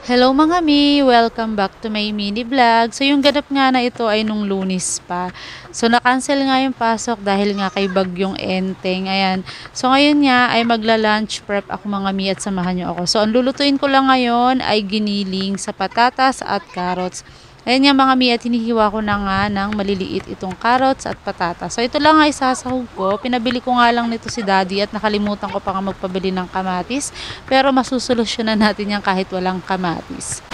Hello mga mi! Welcome back to my mini vlog. So yung ganap nga na ito ay nung Lunes pa. So na-cancel nga yung pasok dahil nga kay bagyong Enteng. Ayan. So ngayon nga ay magla-lunch prep ako mga mi at samahan nyo ako. So ang lulutuin ko lang ngayon ay giniling sa patatas at carrots. Ayan nga mga mi at hinihiwa ko na nga ng maliliit itong carrots at patatas. So ito lang nga isasahog ko. Pinabili ko nga lang nito si daddy at nakalimutan ko pa nga magpabili ng kamatis. Pero masusolusyonan natin yan kahit walang kamatis.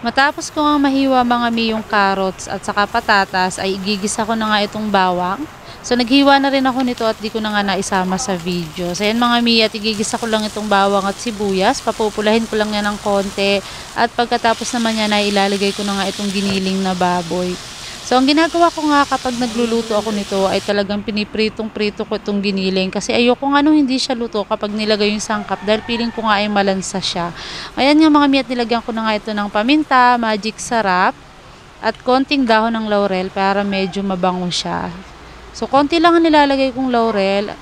Matapos ko nga mahiwa mga mi yung carrots at saka patatas ay igigisa ko na nga itong bawang. So naghiwa na rin ako nito at di ko na nga naisama sa video. So yan mga mi at igigisa ko lang itong bawang at sibuyas. Papupulahin ko lang yan ng konti. At pagkatapos naman yan ay ilalagay ko na nga itong giniling na baboy. So ang ginagawa ko nga kapag nagluluto ako nito ay talagang pinipritong-prito ko itong giniling. Kasi ayoko nga nung hindi siya luto kapag nilagay yung sangkap dahil feeling ko nga ay malansa siya. Ayan nga mga mi at nilagyan ko na nga ito ng paminta, magic sarap at konting dahon ng laurel para medyo mabango siya. So, konti lang ang nilalagay kong laurel.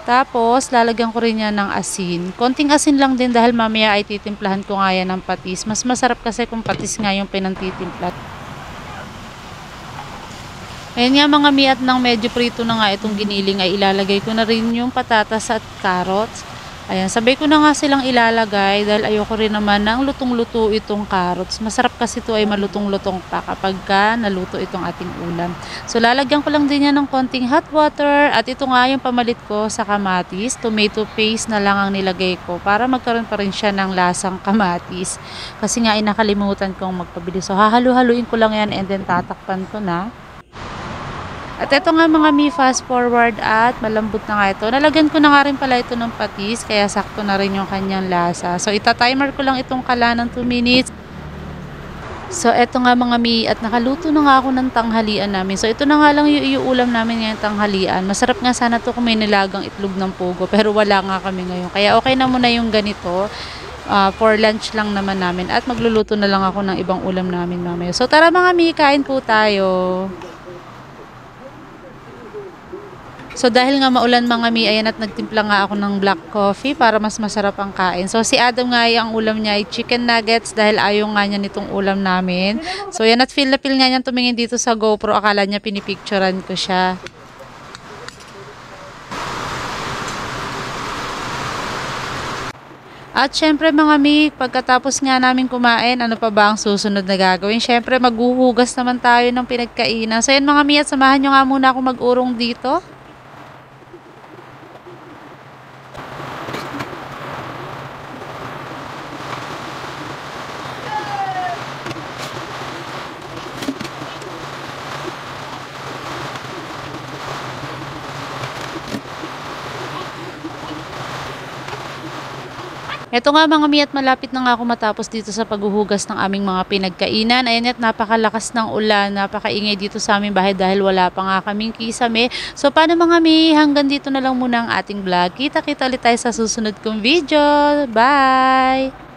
Tapos, lalagyan ko rin yan ng asin. Konting asin lang din dahil mamaya ay titimplahan ko nga yan ng patis. Mas masarap kasi kung patis nga yung pinantitimplat. Ayan nga mga mi at nang medyo prito na nga itong giniling ay ilalagay ko na rin yung patatas at carrots. Ayan, sabay ko na nga silang ilalagay dahil ayoko rin naman ng lutong-luto itong carrots. Masarap kasi ito ay malutong-lutong pa kapag naluto itong ating ulam. So lalagyan ko lang din yan ng konting hot water at ito nga yung pamalit ko sa kamatis. Tomato paste na lang ang nilagay ko para magkaroon pa rin siya ng lasang kamatis. Kasi nga nakalimutan kong magpabili. So hahalu-haluin ko lang yan and then tatakpan ko na. At ito nga mga mi, fast forward at malambot na nga ito. Nalagyan ko na nga rin pala ito ng patis, kaya sakto na rin yung kanyang lasa. So ita-timer ko lang itong kala ng 2 minutes. So eto nga mga mi, at nakaluto na nga ako ng tanghalian namin. So ito na nga lang yung ulam namin ngayong tanghalian. Masarap nga sana to kung may nilagang itlog ng pugo, pero wala nga kami ngayon. Kaya okay na muna yung ganito. For lunch lang naman namin. At magluluto na lang ako ng ibang ulam namin mamaya. So tara mga mi, kain po tayo. So dahil nga maulan mga mi, ayan at nagtimpla nga ako ng black coffee para mas masarap ang kain. So si Adam nga ang ulam niya ay chicken nuggets dahil ayaw nga niya nitong ulam namin. So yan at feel na feel nga niya tumingin dito sa GoPro. Akala niya pinipicturean ko siya. At syempre mga mi, pagkatapos nga namin kumain, ano pa ba ang susunod na gagawin? Syempre maghuhugas naman tayo ng pinagkainan. So yan mga mi, at samahan nyo nga muna ako mag-urong dito. Eto nga mga mi at malapit na nga ako matapos dito sa paghuhugas ng aming mga pinagkainan. Ayan at napakalakas ng ulan, napakaingay dito sa aming bahay dahil wala pa nga kaming kisame. So paano mga mi, hanggang dito na lang muna ang ating vlog. Kita-kita ulit tayo sa susunod kong video. Bye!